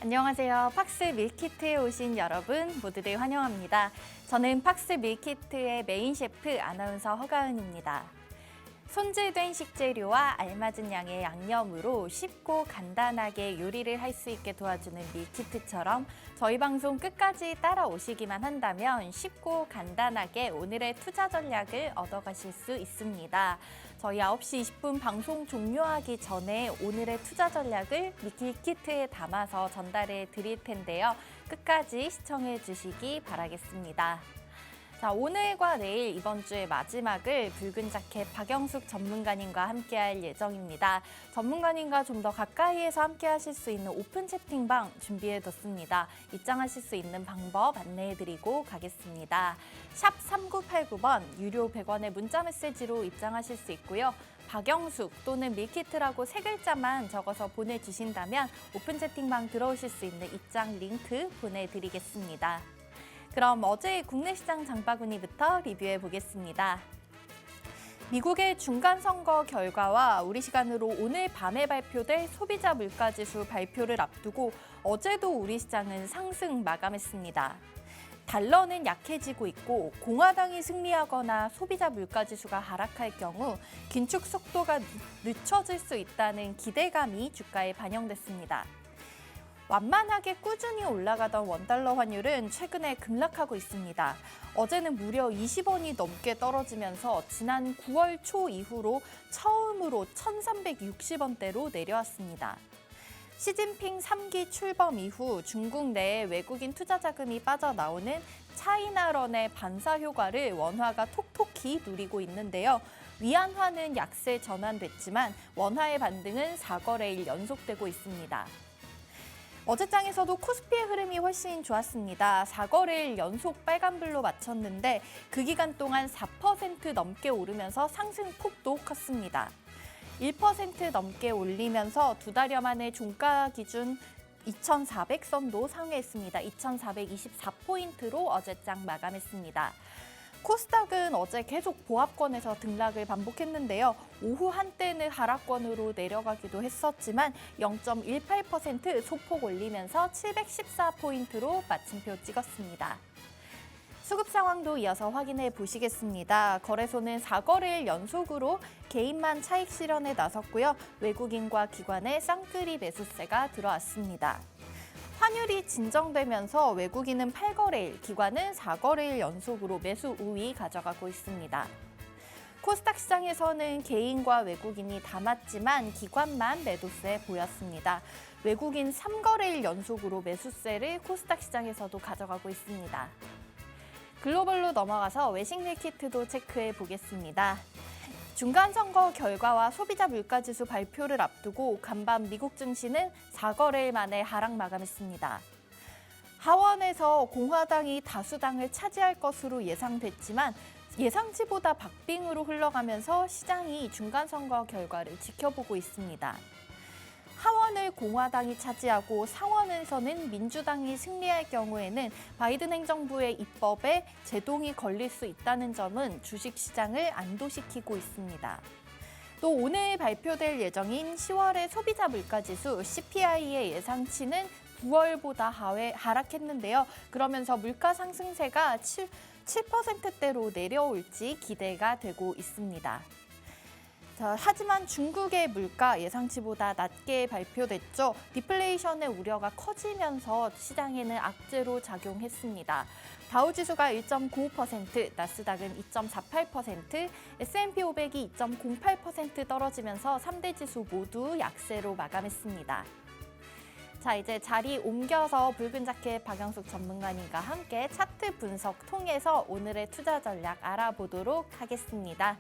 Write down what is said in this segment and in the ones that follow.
안녕하세요. 팍스 밀키트에 오신 여러분 모두들 환영합니다. 저는 팍스 밀키트의 메인 셰프 아나운서 허가은입니다. 손질된 식재료와 알맞은 양의 양념으로 쉽고 간단하게 요리를 할 수 있게 도와주는 밀키트처럼 저희 방송 끝까지 따라오시기만 한다면 쉽고 간단하게 오늘의 투자 전략을 얻어가실 수 있습니다. 저희 9시 20분 방송 종료하기 전에 오늘의 투자 전략을 밀키트에 담아서 전달해 드릴 텐데요. 끝까지 시청해 주시기 바라겠습니다. 자, 오늘과 내일 이번 주의 마지막을 붉은 자켓 박영숙 전문가님과 함께할 예정입니다. 전문가님과 좀 더 가까이에서 함께하실 수 있는 오픈 채팅방 준비해뒀습니다. 입장하실 수 있는 방법 안내해드리고 가겠습니다. 샵 3989번 유료 100원의 문자 메시지로 입장하실 수 있고요. 박영숙 또는 밀키트라고 3글자만 적어서 보내주신다면 오픈 채팅방 들어오실 수 있는 입장 링크 보내드리겠습니다. 그럼 어제의 국내 시장 장바구니부터 리뷰해 보겠습니다. 미국의 중간선거 결과와 우리 시간으로 오늘 밤에 발표될 소비자 물가지수 발표를 앞두고 어제도 우리 시장은 상승 마감했습니다. 달러는 약해지고 있고 공화당이 승리하거나 소비자 물가지수가 하락할 경우 긴축 속도가 늦춰질 수 있다는 기대감이 주가에 반영됐습니다. 완만하게 꾸준히 올라가던 원달러 환율은 최근에 급락하고 있습니다. 어제는 무려 20원이 넘게 떨어지면서 지난 9월 초 이후로 처음으로 1,360원대로 내려왔습니다. 시진핑 3기 출범 이후 중국 내에 외국인 투자 자금이 빠져나오는 차이나런의 반사 효과를 원화가 톡톡히 누리고 있는데요. 위안화는 약세 전환됐지만 원화의 반등은 4거래일 연속되고 있습니다. 어제장에서도 코스피의 흐름이 훨씬 좋았습니다. 4거래일 연속 빨간불로 마쳤는데 그 기간 동안 4% 넘게 오르면서 상승폭도 컸습니다. 1% 넘게 올리면서 2달여 만에 종가 기준 2,400선도 상회했습니다. 2,424포인트로 어제장 마감했습니다. 코스닥은 어제 계속 보합권에서 등락을 반복했는데요. 오후 한때는 하락권으로 내려가기도 했었지만 0.18% 소폭 올리면서 714포인트로 마침표 찍었습니다. 수급 상황도 이어서 확인해 보시겠습니다. 거래소는 4거래일 연속으로 개인만 차익 실현에 나섰고요. 외국인과 기관의 쌍끌이 매수세가 들어왔습니다. 환율이 진정되면서 외국인은 8거래일, 기관은 4거래일 연속으로 매수 우위 가져가고 있습니다. 코스닥 시장에서는 개인과 외국인이 담았지만 기관만 매도세 보였습니다. 외국인 3거래일 연속으로 매수세를 코스닥 시장에서도 가져가고 있습니다. 글로벌로 넘어가서 외식 밀키트도 체크해 보겠습니다. 중간선거 결과와 소비자 물가지수 발표를 앞두고 간밤 미국 증시는 4거래일 만에 하락 마감했습니다. 하원에서 공화당이 다수당을 차지할 것으로 예상됐지만 예상치보다 박빙으로 흘러가면서 시장이 중간선거 결과를 지켜보고 있습니다. 하원을 공화당이 차지하고 상원에서는 민주당이 승리할 경우에는 바이든 행정부의 입법에 제동이 걸릴 수 있다는 점은 주식시장을 안도시키고 있습니다. 또 오늘 발표될 예정인 10월의 소비자 물가지수 CPI의 예상치는 9월보다 하락했는데요. 그러면서 물가 상승세가 7%대로 내려올지 기대가 되고 있습니다. 자, 하지만 중국의 물가 예상치보다 낮게 발표됐죠. 디플레이션의 우려가 커지면서 시장에는 악재로 작용했습니다. 다우지수가 1.95%, 나스닥은 2.48%, S&P 500이 2.08% 떨어지면서 3대 지수 모두 약세로 마감했습니다. 자, 이제 자리 옮겨서 붉은 자켓 박영숙 전문가님과 함께 차트 분석 통해서 오늘의 투자 전략 알아보도록 하겠습니다.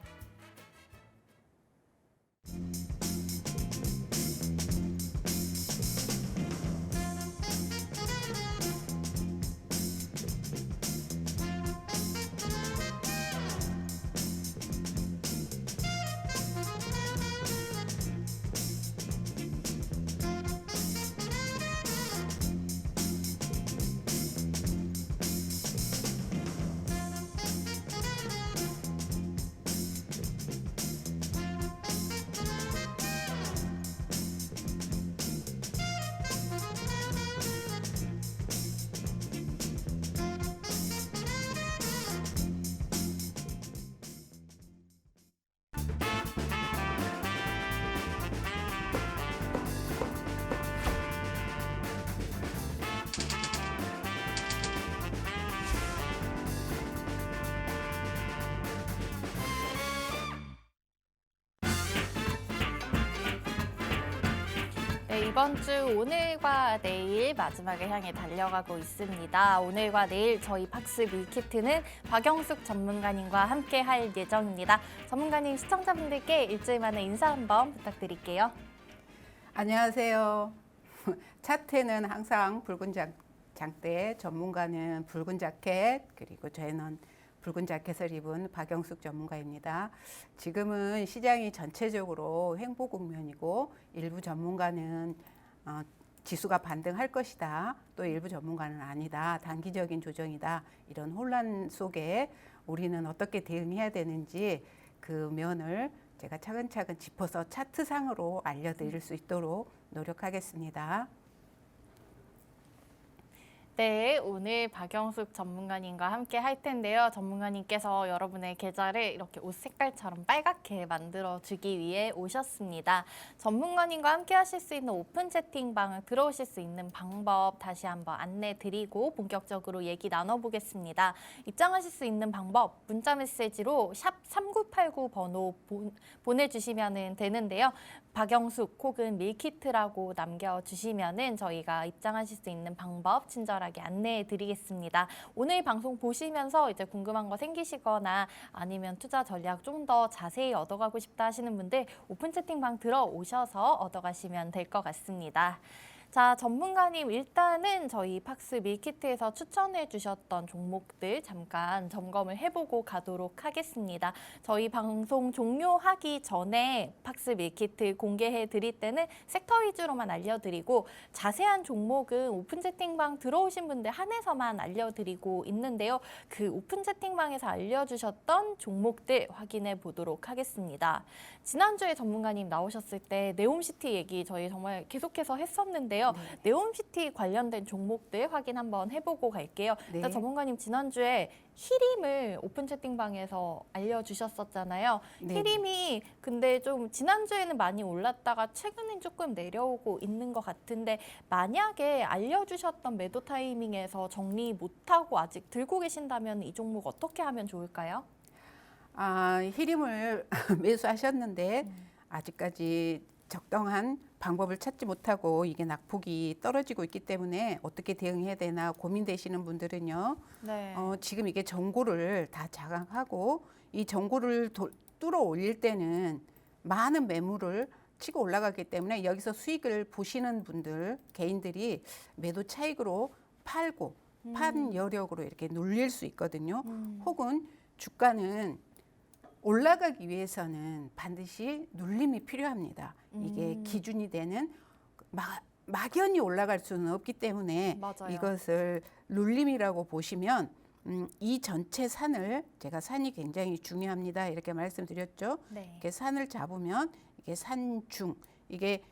이번 주 오늘과 내일 마지막을 향해 달려가고 있습니다. 오늘과 내일 저희 팍스 밀키트는 박영숙 전문가님과 함께 할 예정입니다. 전문가님, 시청자분들께 일주일 만에 인사 한번 부탁드릴게요. 안녕하세요. 차트는 항상 붉은 장대, 전문가는 붉은 자켓, 그리고 저희는 붉은 자켓을 입은 박영숙 전문가입니다. 지금은 시장이 전체적으로 횡보 국면이고 일부 전문가는 지수가 반등할 것이다. 또 일부 전문가는 아니다. 단기적인 조정이다. 이런 혼란 속에 우리는 어떻게 대응해야 되는지 그 면을 제가 차근차근 짚어서 차트상으로 알려드릴 수 있도록 노력하겠습니다. 네, 오늘 박영숙 전문가님과 함께 할 텐데요. 전문가님께서 여러분의 계좌를 이렇게 옷 색깔처럼 빨갛게 만들어주기 위해 오셨습니다. 전문가님과 함께 하실 수 있는 오픈 채팅방을 들어오실 수 있는 방법 다시 한번 안내드리고 본격적으로 얘기 나눠보겠습니다. 입장하실 수 있는 방법, 문자메시지로 샵 3989 번호 보내주시면 되는데요. 박영숙 혹은 밀키트라고 남겨주시면은 저희가 입장하실 수 있는 방법 친절하게 안내해 드리겠습니다. 오늘 방송 보시면서 이제 궁금한 거 생기시거나 아니면 투자 전략 좀 더 자세히 얻어가고 싶다 하시는 분들 오픈 채팅방 들어오셔서 얻어가시면 될 것 같습니다. 자, 전문가님, 일단은 저희 팍스 밀키트에서 추천해 주셨던 종목들 잠깐 점검을 해보고 가도록 하겠습니다. 저희 방송 종료하기 전에 팍스 밀키트 공개해 드릴 때는 섹터 위주로만 알려드리고 자세한 종목은 오픈 채팅방 들어오신 분들 한해서만 알려드리고 있는데요. 그 오픈 채팅방에서 알려주셨던 종목들 확인해 보도록 하겠습니다. 지난주에 전문가님 나오셨을 때 네옴시티 얘기 저희 정말 계속해서 했었는데요. 네. 네옴시티 관련된 종목들 확인 한번 해보고 갈게요. 네. 일단 전문가님 지난주에 히림을 오픈 채팅방에서 알려주셨었잖아요. 네. 히림이 근데 좀 지난주에는 많이 올랐다가 최근엔 조금 내려오고 있는 것 같은데 만약에 알려주셨던 매도 타이밍에서 정리 못하고 아직 들고 계신다면 이 종목 어떻게 하면 좋을까요? 히림을 매수하셨는데 아직까지 적당한 방법을 찾지 못하고 이게 낙폭이 떨어지고 있기 때문에 어떻게 대응해야 되나 고민되시는 분들은요. 네. 지금 이게 정고를 다 자각하고 이 정고를 뚫어 올릴 때는 많은 매물을 치고 올라가기 때문에 여기서 수익을 보시는 분들 개인들이 매도 차익으로 팔고 판 여력으로 이렇게 눌릴 수 있거든요. 혹은 주가는 올라가기 위해서는 반드시 눌림이 필요합니다. 이게 기준이 되는 막연히 올라갈 수는 없기 때문에 맞아요. 이것을 눌림이라고 보시면 이 전체 산을 제가 산이 굉장히 중요합니다. 이렇게 말씀드렸죠. 네. 이렇게 산을 잡으면 이게 산중 이게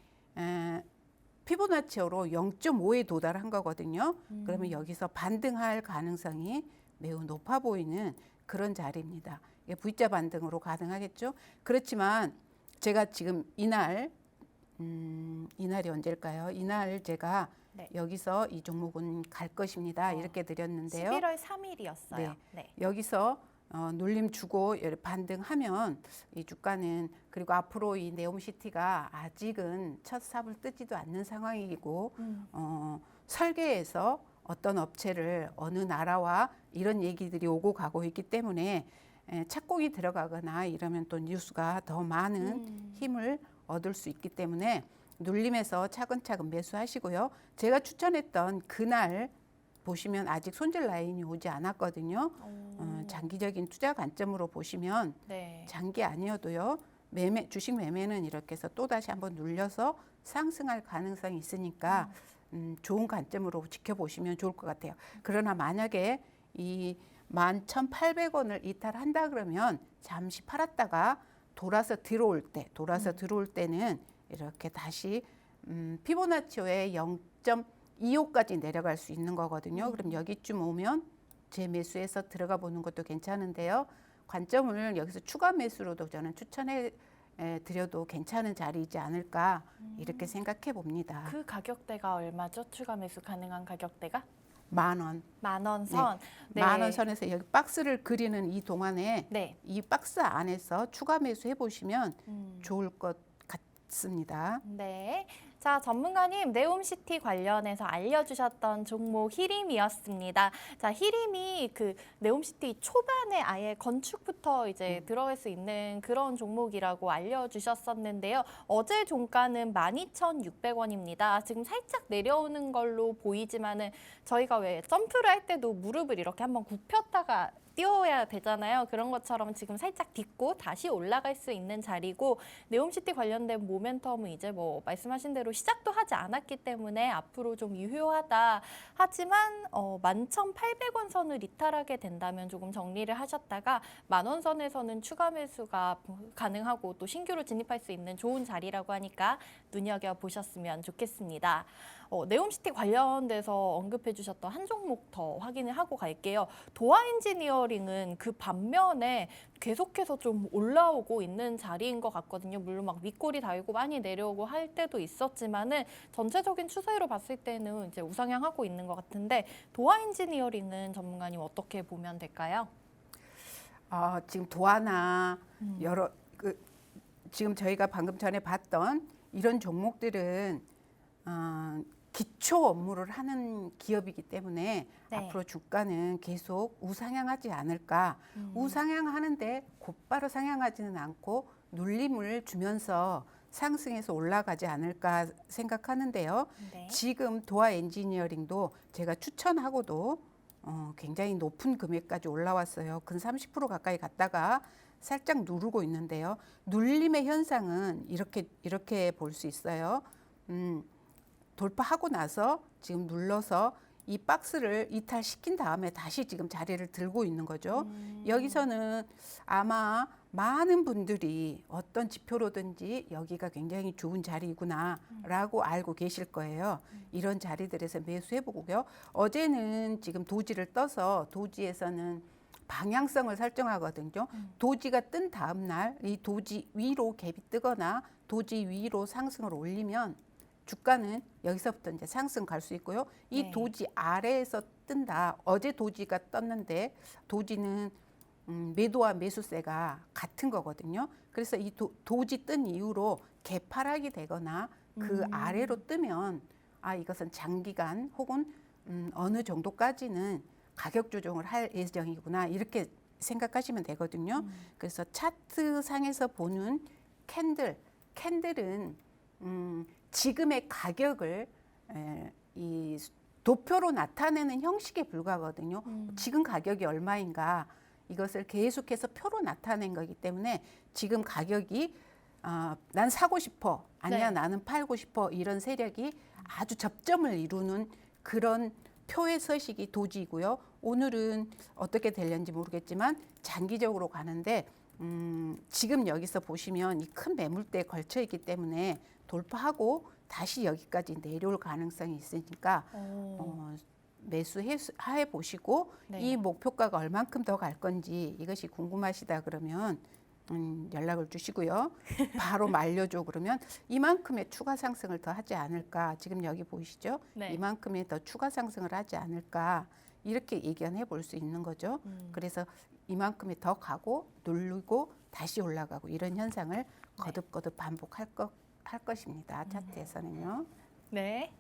피보나치오로 0.5에 도달한 거거든요. 그러면 여기서 반등할 가능성이 매우 높아 보이는 그런 자리입니다. V자 반등으로 가능하겠죠. 그렇지만 제가 지금 이날이 언제일까요? 이날 제가 네. 여기서 이 종목은 갈 것입니다. 이렇게 드렸는데요. 11월 3일이었어요. 네. 네. 여기서 눌림 주고 반등하면 이 주가는 그리고 앞으로 이 네옴시티가 아직은 첫 삽을 뜨지도 않는 상황이고 설계에서 어떤 업체를 어느 나라와 이런 얘기들이 오고 가고 있기 때문에 착공이 들어가거나 이러면 또 뉴스가 더 많은 힘을 얻을 수 있기 때문에 눌림에서 차근차근 매수하시고요. 제가 추천했던 그날 보시면 아직 손절 라인이 오지 않았거든요. 장기적인 투자 관점으로 보시면 네. 장기 아니어도요. 주식 매매는 이렇게 해서 또다시 한번 눌려서 상승할 가능성이 있으니까 좋은 관점으로 지켜보시면 좋을 것 같아요. 그러나 만약에 이 11,800원을 이탈한다 그러면 잠시 팔았다가 돌아서 들어올 때는 이렇게 다시 피보나치오의 0.25까지 내려갈 수 있는 거거든요. 그럼 여기쯤 오면 재매수해서 들어가 보는 것도 괜찮은데요. 관점을 여기서 추가 매수로도 저는 추천해 드려도 괜찮은 자리이지 않을까 이렇게 생각해 봅니다. 그 가격대가 얼마죠? 추가 매수 가능한 가격대가? 10,000원. 10,000원 선. 네. 10,000원 선에서 여기 박스를 그리는 이 동안에 네. 이 박스 안에서 추가 매수해 보시면 좋을 것 같습니다. 네. 자, 전문가님, 네옴시티 관련해서 알려주셨던 종목 히림이었습니다. 자, 히림이 그 네옴시티 초반에 아예 건축부터 이제 들어갈 수 있는 그런 종목이라고 알려주셨었는데요. 어제 종가는 12,600원입니다. 지금 살짝 내려오는 걸로 보이지만은 저희가 왜 점프를 할 때도 무릎을 이렇게 한번 굽혔다가 띄워야 되잖아요. 그런 것처럼 지금 살짝 딛고 다시 올라갈 수 있는 자리고 네옴시티 관련된 모멘텀은 이제 뭐 말씀하신 대로 시작도 하지 않았기 때문에 앞으로 좀 유효하다. 하지만 11,800원 선을 이탈하게 된다면 조금 정리를 하셨다가 10,000원 선에서는 추가 매수가 가능하고 또 신규로 진입할 수 있는 좋은 자리라고 하니까 눈여겨보셨으면 좋겠습니다. 네옴시티 관련돼서 언급해 주셨던 한 종목 더 확인을 하고 갈게요. 도화 엔지니어링은 그 반면에 계속해서 좀 올라오고 있는 자리인 것 같거든요. 물론 막 윗골이 달고 많이 내려오고 할 때도 있었지만은 전체적인 추세로 봤을 때는 이제 우상향하고 있는 것 같은데 도화 엔지니어링은 전문가님 어떻게 보면 될까요? 지금 도화나 여러 지금 저희가 방금 전에 봤던 이런 종목들은 기초 업무를 하는 기업이기 때문에 네. 앞으로 주가는 계속 우상향하지 않을까. 우상향하는데 곧바로 상향하지는 않고 눌림을 주면서 상승해서 올라가지 않을까 생각하는데요. 네. 지금 도화 엔지니어링도 제가 추천하고도 굉장히 높은 금액까지 올라왔어요. 근 30% 가까이 갔다가 살짝 누르고 있는데요. 눌림의 현상은 이렇게 볼 수 있어요. 돌파하고 나서 지금 눌러서 이 박스를 이탈시킨 다음에 다시 지금 자리를 들고 있는 거죠. 여기서는 아마 많은 분들이 어떤 지표로든지 여기가 굉장히 좋은 자리구나라고 알고 계실 거예요. 이런 자리들에서 매수해보고요. 어제는 지금 도지를 떠서 도지에서는 방향성을 설정하거든요. 도지가 뜬 다음 날 이 도지 위로 갭이 뜨거나 도지 위로 상승을 올리면 주가는 여기서부터 이제 상승 갈 수 있고요. 이 네. 도지 아래에서 뜬다. 어제 도지가 떴는데 도지는 매도와 매수세가 같은 거거든요. 그래서 이 도지 뜬 이후로 개파락이 되거나 그 아래로 뜨면 이것은 장기간 혹은 어느 정도까지는 가격 조정을 할 예정이구나 이렇게 생각하시면 되거든요. 그래서 차트 상에서 보는 캔들은 지금의 가격을 이 도표로 나타내는 형식에 불과하거든요. 지금 가격이 얼마인가 이것을 계속해서 표로 나타낸 거기 때문에 지금 가격이 난 사고 싶어 아니야 네. 나는 팔고 싶어 이런 세력이 아주 접점을 이루는 그런 표의 서식이 도지이고요. 오늘은 어떻게 될는지 모르겠지만 장기적으로 가는데 지금 여기서 보시면 이 큰 매물대에 걸쳐 있기 때문에 돌파하고 다시 여기까지 내려올 가능성이 있으니까 매수해 보시고 네. 이 목표가가 얼만큼 더 갈 건지 이것이 궁금하시다 그러면 연락을 주시고요. 바로 말려줘 그러면 이만큼의 추가 상승을 더 하지 않을까. 지금 여기 보이시죠? 네. 이만큼의 더 추가 상승을 하지 않을까. 이렇게 예견해 볼 수 있는 거죠. 그래서 이만큼이 더 가고 누르고 다시 올라가고 이런 현상을 거듭거듭 반복할 것입니다. 차트에서는요. 네.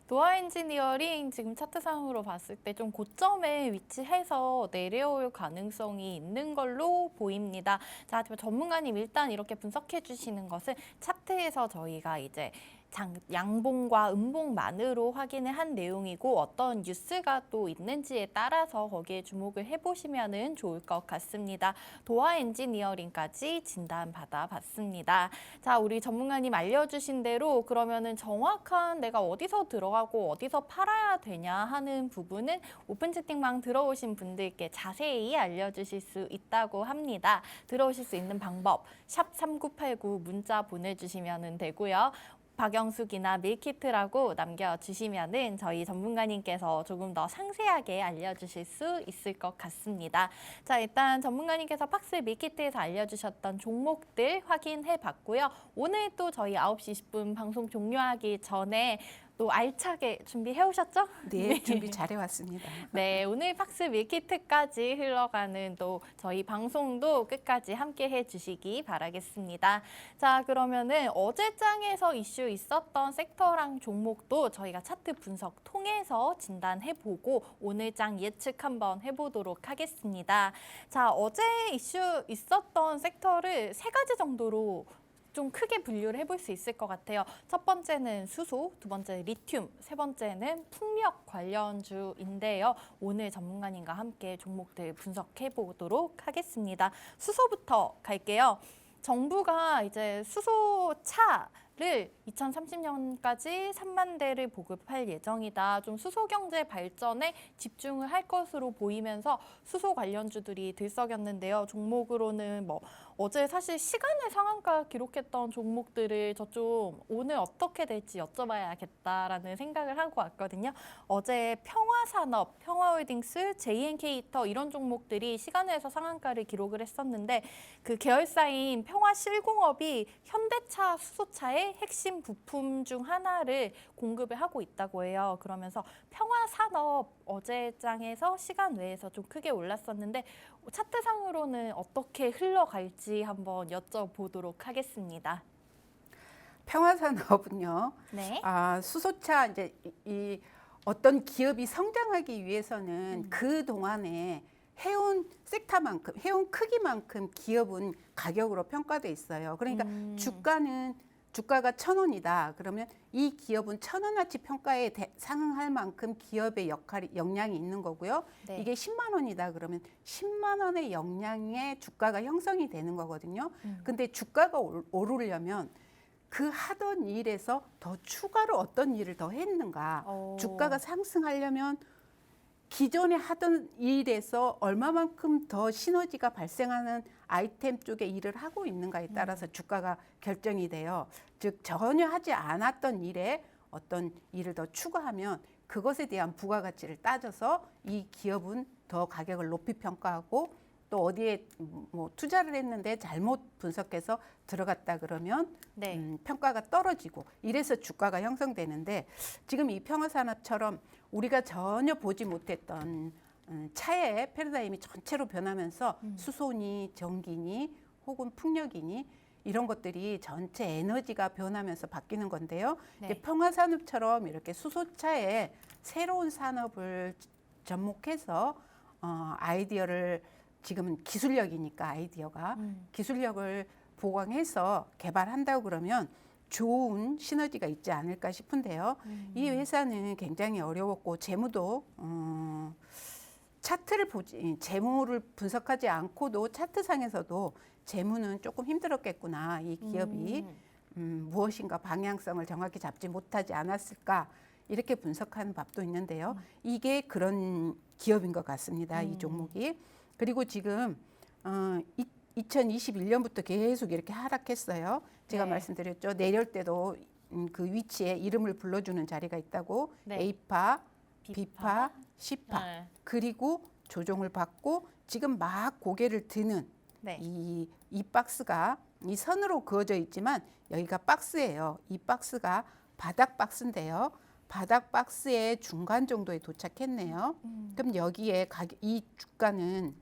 도화 엔지니어링 지금 차트상으로 봤을 때 좀 고점에 위치해서 내려올 가능성이 있는 걸로 보입니다. 자, 전문가님 일단 이렇게 분석해 주시는 것은 차트에서 저희가 이제 양봉과 음봉만으로 확인을 한 내용이고 어떤 뉴스가 또 있는지에 따라서 거기에 주목을 해보시면 좋을 것 같습니다. 도화 엔지니어링까지 진단 받아봤습니다. 자, 우리 전문가님 알려주신 대로 그러면은 정확한 내가 어디서 들어가고 어디서 팔아야 되냐 하는 부분은 오픈 채팅방 들어오신 분들께 자세히 알려주실 수 있다고 합니다. 들어오실 수 있는 방법 샵 3989 문자 보내주시면 되고요. 박영숙이나 밀키트라고 남겨주시면은 저희 전문가님께서 조금 더 상세하게 알려주실 수 있을 것 같습니다. 자, 일단 전문가님께서 팍스 밀키트에서 알려주셨던 종목들 확인해 봤고요. 오늘 또 저희 9시 20분 방송 종료하기 전에 또 알차게 준비해 오셨죠? 네, 준비 잘해왔습니다. 네, 오늘 팍스 밀키트까지 흘러가는 또 저희 방송도 끝까지 함께 해주시기 바라겠습니다. 자, 그러면은 어제장에서 이슈 있었던 섹터랑 종목도 저희가 차트 분석 통해서 진단해보고 오늘장 예측 한번 해보도록 하겠습니다. 자, 어제 이슈 있었던 섹터를 3가지 정도로 좀 크게 분류를 해볼 수 있을 것 같아요. 첫 번째는 수소, 두 번째 리튬, 세 번째는 풍력 관련주인데요. 오늘 전문가님과 함께 종목들 분석해 보도록 하겠습니다. 수소부터 갈게요. 정부가 이제 수소차를 2030년까지 3만 대를 보급할 예정이다. 좀 수소 경제 발전에 집중을 할 것으로 보이면서 수소 관련주들이 들썩였는데요. 종목으로는 뭐 어제 사실 시간의 상한가 기록했던 종목들을 저 좀 오늘 어떻게 될지 여쭤봐야겠다라는 생각을 하고 왔거든요. 어제 평화산업, 평화홀딩스, JN케이터 이런 종목들이 시간에서 상한가를 기록을 했었는데 그 계열사인 평화실공업이 현대차 수소차의 핵심 부품 중 하나를 공급을 하고 있다고 해요. 그러면서 평화산업 어제장에서 시간 외에서 좀 크게 올랐었는데 차트상으로는 어떻게 흘러갈지 한번 여쭤보도록 하겠습니다. 평화산업은요. 네. 수소차 이제 이 어떤 기업이 성장하기 위해서는 그 동안에 해온 섹터만큼, 해온 크기만큼 기업은 가격으로 평가돼 있어요. 그러니까 주가가 1,000원이다. 그러면 이 기업은 1,000원어치 평가에 상응할 만큼 기업의 역량이 있는 거고요. 네. 이게 10만 원이다. 그러면 10만 원의 역량의 주가가 형성이 되는 거거든요. 근데 주가가 오르려면 그 하던 일에서 더 추가로 어떤 일을 더 했는가. 주가가 상승하려면 기존에 하던 일에서 얼마만큼 더 시너지가 발생하는 아이템 쪽에 일을 하고 있는가에 따라서 주가가 결정이 돼요. 즉 전혀 하지 않았던 일에 어떤 일을 더 추가하면 그것에 대한 부가가치를 따져서 이 기업은 더 가격을 높이 평가하고 또 어디에 뭐 투자를 했는데 잘못 분석해서 들어갔다 그러면 네. 평가가 떨어지고 이래서 주가가 형성되는데 지금 이 평화산업처럼 우리가 전혀 보지 못했던 차의 패러다임이 전체로 변하면서 수소니 전기니 혹은 풍력이니 이런 것들이 전체 에너지가 변하면서 바뀌는 건데요. 네. 이제 평화산업처럼 이렇게 수소차의 새로운 산업을 접목해서 아이디어를 지금은 기술력이니까 아이디어가 기술력을 보강해서 개발한다고 그러면 좋은 시너지가 있지 않을까 싶은데요. 이 회사는 굉장히 어려웠고 재무도 차트를 보지 재무를 분석하지 않고도 차트상에서도 재무는 조금 힘들었겠구나. 이 기업이 무엇인가 방향성을 정확히 잡지 못하지 않았을까 이렇게 분석하는 밥도 있는데요. 이게 그런 기업인 것 같습니다. 이 종목이. 그리고 지금 2021년부터 계속 이렇게 하락했어요. 제가 네. 말씀드렸죠. 내릴 때도 그 위치에 이름을 불러주는 자리가 있다고. 네. A파, B파, C파. 네. 그리고 조정을 받고 지금 막 고개를 드는 네. 이 박스가 이 선으로 그어져 있지만 여기가 박스예요. 이 박스가 바닥 박스인데요. 바닥 박스의 중간 정도에 도착했네요. 그럼 여기에 이 주가는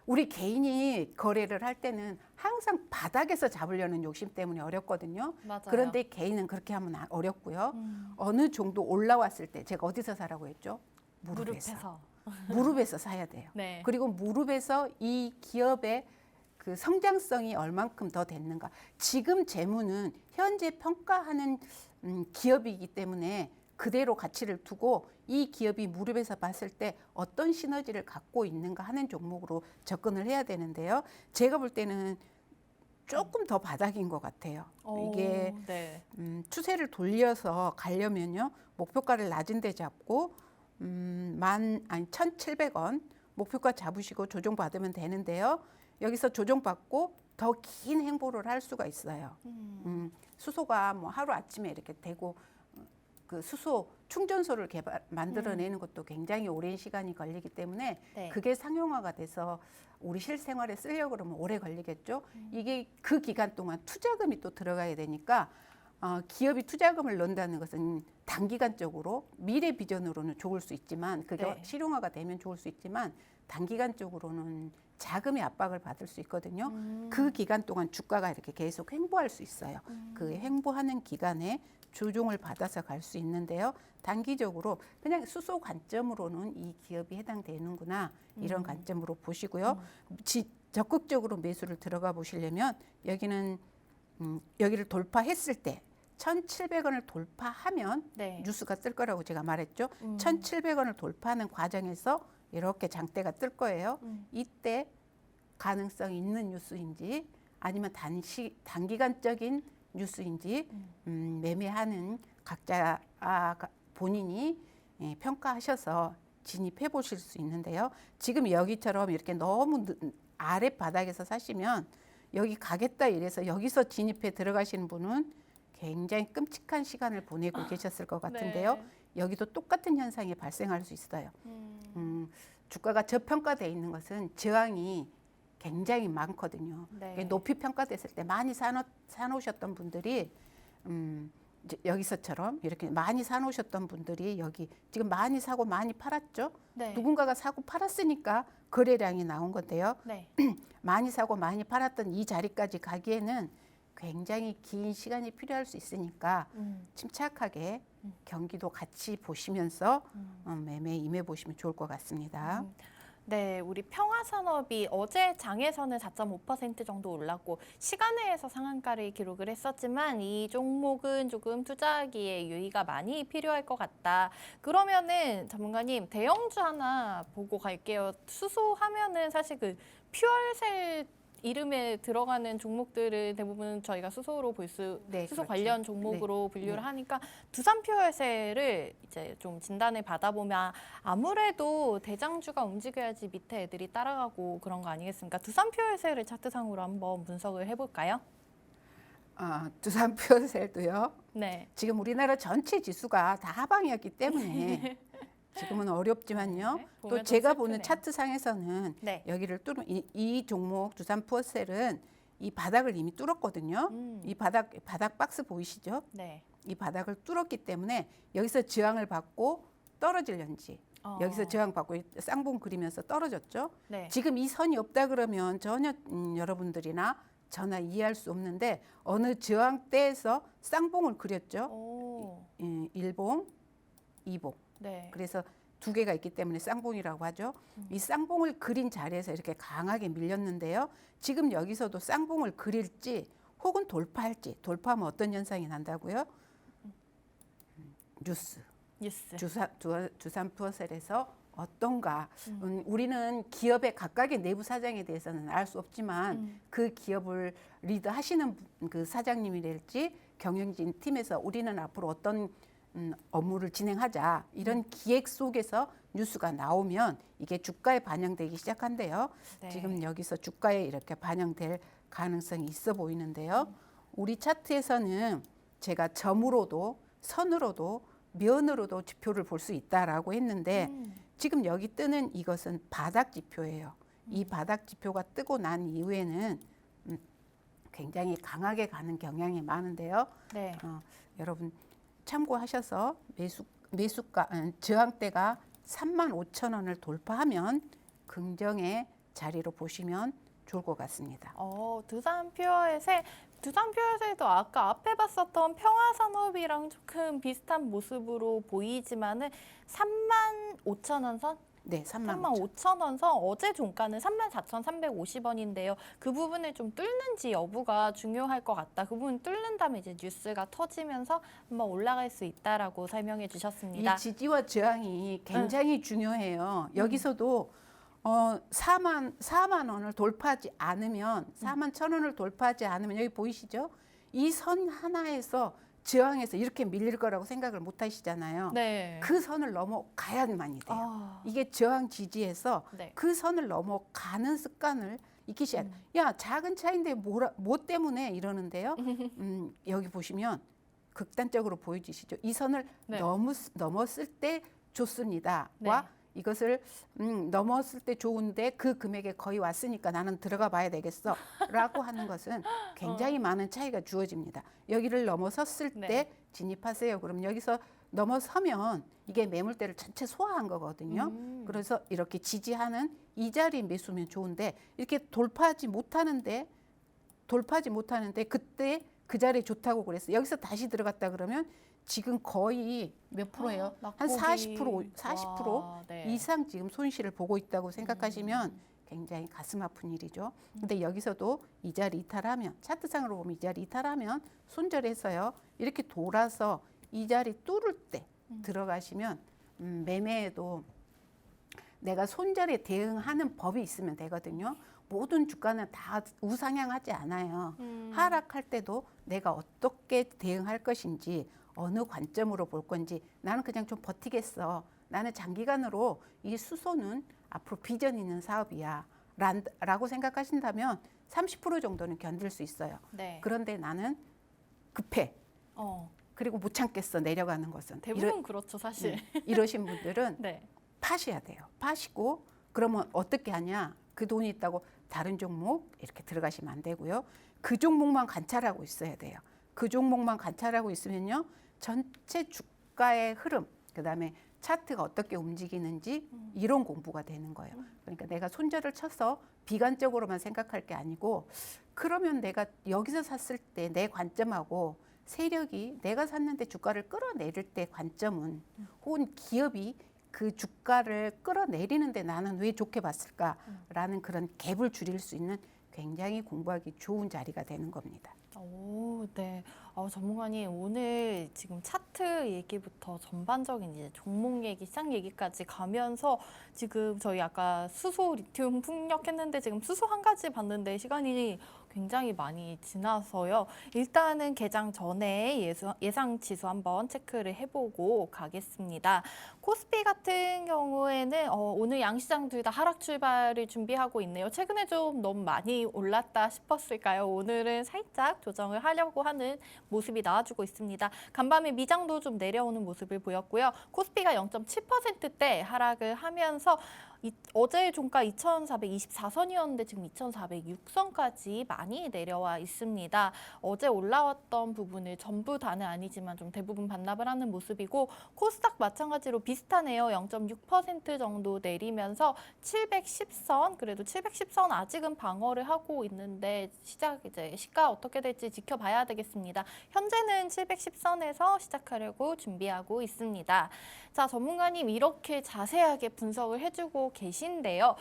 우리 개인이 거래를 할 때는 항상 바닥에서 잡으려는 욕심 때문에 어렵거든요. 맞아요. 그런데 개인은 그렇게 하면 어렵고요. 어느 정도 올라왔을 때 제가 어디서 사라고 했죠? 무릎에서. 무릎에서 사야 돼요. 네. 그리고 무릎에서 이 기업의 그 성장성이 얼만큼 더 됐는가. 지금 재무는 현재 평가하는 기업이기 때문에 그대로 가치를 두고 이 기업이 무릎에서 봤을 때 어떤 시너지를 갖고 있는가 하는 종목으로 접근을 해야 되는데요. 제가 볼 때는 조금 더 바닥인 것 같아요. 이게 네. 추세를 돌려서 가려면요. 목표가를 낮은 데 잡고 1,700원 목표가 잡으시고 조정받으면 되는데요. 여기서 조정받고 더 긴 행보를 할 수가 있어요. 수소가 뭐 하루 아침에 이렇게 되고 그 수소 충전소를 만들어내는 것도 굉장히 오랜 시간이 걸리기 때문에 네. 그게 상용화가 돼서 우리 실생활에 쓰려고 그러면 오래 걸리겠죠. 이게 그 기간 동안 투자금이 또 들어가야 되니까 기업이 투자금을 넣는다는 것은 단기간적으로 미래 비전으로는 좋을 수 있지만 그게 네. 실용화가 되면 좋을 수 있지만 단기간적으로는 자금의 압박을 받을 수 있거든요. 그 기간 동안 주가가 이렇게 계속 횡보할 수 있어요. 그 횡보하는 기간에 조종을 받아서 갈 수 있는데요. 단기적으로 그냥 수소 관점으로는 이 기업이 해당되는구나 이런 관점으로 보시고요. 적극적으로 매수를 들어가 보시려면 여기는 여기를 돌파했을 때 1,700원을 돌파하면 네. 뉴스가 뜰 거라고 제가 말했죠. 1,700원을 돌파하는 과정에서 이렇게 장대가 뜰 거예요. 이때 가능성이 있는 뉴스인지 아니면 단기간적인 뉴스인지 매매하는 각자 본인이 평가하셔서 진입해 보실 수 있는데요. 지금 여기처럼 이렇게 너무 아래 바닥에서 사시면 여기 가겠다 이래서 여기서 진입해 들어가시는 분은 굉장히 끔찍한 시간을 보내고 계셨을 것 같은데요. 네. 여기도 똑같은 현상이 발생할 수 있어요. 주가가 저평가되어 있는 것은 저항이 굉장히 많거든요. 네. 높이 평가됐을 때 많이 사놓으셨던 분들이 이제 여기서처럼 이렇게 많이 사놓으셨던 분들이 여기 지금 많이 사고 많이 팔았죠. 네. 누군가가 사고 팔았으니까 거래량이 나온 건데요. 네. 많이 사고 많이 팔았던 이 자리까지 가기에는 굉장히 긴 시간이 필요할 수 있으니까 침착하게 경기도 같이 보시면서 매매에 임해 보시면 좋을 것 같습니다. 네, 우리 평화산업이 어제 장에서는 4.5% 정도 올랐고 시간외에서 상한가를 기록을 했었지만 이 종목은 조금 투자하기에 유의가 많이 필요할 것 같다. 그러면은 전문가님 대형주 하나 보고 갈게요. 수소하면은 사실 그 퓨얼셀 이름에 들어가는 종목들을 대부분 저희가 수소로 수소 그렇죠. 관련 종목으로 분류를 네. 하니까 두산퓨얼셀을 이제 좀 진단을 받아보면 아무래도 대장주가 움직여야지 밑에 애들이 따라가고 그런 거 아니겠습니까? 두산퓨얼셀을 차트상으로 한번 분석을 해볼까요? 두산퓨어셀도요. 네. 지금 우리나라 전체 지수가 다 하방이었기 때문에 지금은 어렵지만요. 네, 또 보면 제가 좀 보는 슬프네요. 차트상에서는 네. 여기를 뚫은 이 종목 두산퓨어셀은 이 바닥을 이미 뚫었거든요. 이 바닥 박스 보이시죠? 네. 이 바닥을 뚫었기 때문에 여기서 저항을 받고 떨어질는지 여기서 저항받고 쌍봉 그리면서 떨어졌죠. 네. 지금 이 선이 없다 그러면 전혀 여러분들이나 저나 이해할 수 없는데 어느 저항대에서 쌍봉을 그렸죠. 오. 1봉, 2봉. 네. 그래서 두 개가 있기 때문에 쌍봉이라고 하죠. 이 쌍봉을 그린 자리에서 이렇게 강하게 밀렸는데요. 지금 여기서도 쌍봉을 그릴지 혹은 돌파할지, 돌파하면 어떤 현상이 난다고요? 뉴스. 두산퓨어셀에서 어떤가. 우리는 기업의 각각의 내부 사정에 대해서는 알 수 없지만 그 기업을 리드하시는 그 사장님이랄지 경영진 팀에서 우리는 앞으로 어떤 업무를 진행하자 이런 기획 속에서 뉴스가 나오면 이게 주가에 반영되기 시작한대요. 네. 지금 여기서 주가에 이렇게 반영될 가능성이 있어 보이는데요. 우리 차트에서는 제가 점으로도 선으로도 면으로도 지표를 볼 수 있다라고 했는데 지금 여기 뜨는 이것은 바닥 지표예요. 이 바닥 지표가 뜨고 난 이후에는 굉장히 강하게 가는 경향이 많은데요. 네. 여러분 참고하셔서 매수가 저항대가 35,000원을 돌파하면 긍정의 자리로 보시면 좋을 것 같습니다. 두산퓨어셀도 아까 앞에 봤었던 평화산업이랑 조금 비슷한 모습으로 보이지만은 35,000원 선? 네, 35,000원 선 어제 종가는 34,350원인데요. 그 부분을 좀 뚫는지 여부가 중요할 것 같다. 그 부분 뚫는다면 이제 뉴스가 터지면서 한번 올라갈 수 있다라고 설명해 주셨습니다. 이 지지와 저항이 굉장히 중요해요. 여기서도 4만 원을 돌파하지 않으면 4만 1,000원을 돌파하지 않으면 여기 보이시죠? 이 선 하나에서 저항해서 이렇게 밀릴 거라고 생각을 못 하시잖아요. 네. 그 선을 넘어가야만이 돼요. 이게 저항 지지에서 네. 그 선을 넘어가는 습관을 익히셔야 돼요. 야, 작은 차인데 뭐 때문에 이러는데요. 여기 보시면 극단적으로 보여지시죠. 이 선을 네. 넘었을 때 좋습니다. 네. 와 이것을 넘었을 때 좋은데 그 금액에 거의 왔으니까 나는 들어가 봐야 되겠어 라고 하는 것은 굉장히 많은 차이가 주어집니다. 여기를 넘어섰을 네. 때 진입하세요. 그럼 여기서 넘어서면 이게 매물대를 전체 소화한 거거든요. 그래서 이렇게 지지하는 이 자리 매수면 좋은데 이렇게 돌파하지 못하는데 그때 그 자리에 좋다고 그랬어요. 여기서 다시 들어갔다 그러면 지금 거의 몇 프로예요? 한 40% 와, 네. 이상 지금 손실을 보고 있다고 생각하시면 굉장히 가슴 아픈 일이죠. 근데 여기서도 이 자리 이탈하면 차트상으로 보면 이 자리 이탈하면 손절해서요. 이렇게 돌아서 이 자리 뚫을 때 들어가시면 매매에도 내가 손절에 대응하는 법이 있으면 되거든요. 모든 주가는 다 우상향하지 않아요. 하락할 때도 내가 어떻게 대응할 것인지 어느 관점으로 볼 건지 나는 그냥 좀 버티겠어. 나는 장기간으로 이 수소는 앞으로 비전 있는 사업이야. 라고 생각하신다면 30% 정도는 견딜 수 있어요. 네. 그런데 나는 급해. 그리고 못 참겠어. 내려가는 것은. 대부분 그렇죠, 사실. 이러신 분들은 네. 파셔야 돼요. 파시고 그러면 어떻게 하냐? 그 돈이 있다고 다른 종목 이렇게 들어가시면 안 되고요. 그 종목만 관찰하고 있어야 돼요. 그 종목만 관찰하고 있으면요. 전체 주가의 흐름, 그다음에 차트가 어떻게 움직이는지 이런 공부가 되는 거예요. 그러니까 내가 손절을 쳐서 비관적으로만 생각할 게 아니고 그러면 내가 여기서 샀을 때 내 관점하고 세력이 내가 샀는데 주가를 끌어내릴 때 관점은 혹은 기업이 그 주가를 끌어내리는데 나는 왜 좋게 봤을까라는 그런 갭을 줄일 수 있는 굉장히 공부하기 좋은 자리가 되는 겁니다. 오, 네. 전문가님, 오늘 지금 차트 얘기부터 전반적인 이제 종목 얘기, 시장 얘기까지 가면서 지금 저희 아까 수소, 리튬 풍력했는데 지금 수소 한 가지 봤는데 시간이 굉장히 많이 지나서요. 일단은 개장 전에 예상 지수 한번 체크를 해보고 가겠습니다. 코스피 같은 경우에는 오늘 양시장 둘 다 하락 출발을 준비하고 있네요. 최근에 좀 너무 많이 올랐다 싶었을까요? 오늘은 살짝 조정을 하려고 하는 모습이 나와주고 있습니다. 간밤에 미장도 좀 내려오는 모습을 보였고요. 코스피가 0.7%대 하락을 하면서 어제 종가 2,424선이었는데 지금 2,406선까지 많이 내려와 있습니다. 어제 올라왔던 부분을 전부 다는 아니지만 좀 대부분 반납을 하는 모습이고 코스닥 마찬가지로 비슷하네요. 0.6% 정도 내리면서 710선, 그래도 710선 아직은 방어를 하고 있는데 이제 시가 어떻게 될지 지켜봐야 되겠습니다. 현재는 710선에서 시작하려고 준비하고 있습니다. 자, 전문가님 이렇게 자세하게 분석을 해주고 계신데요.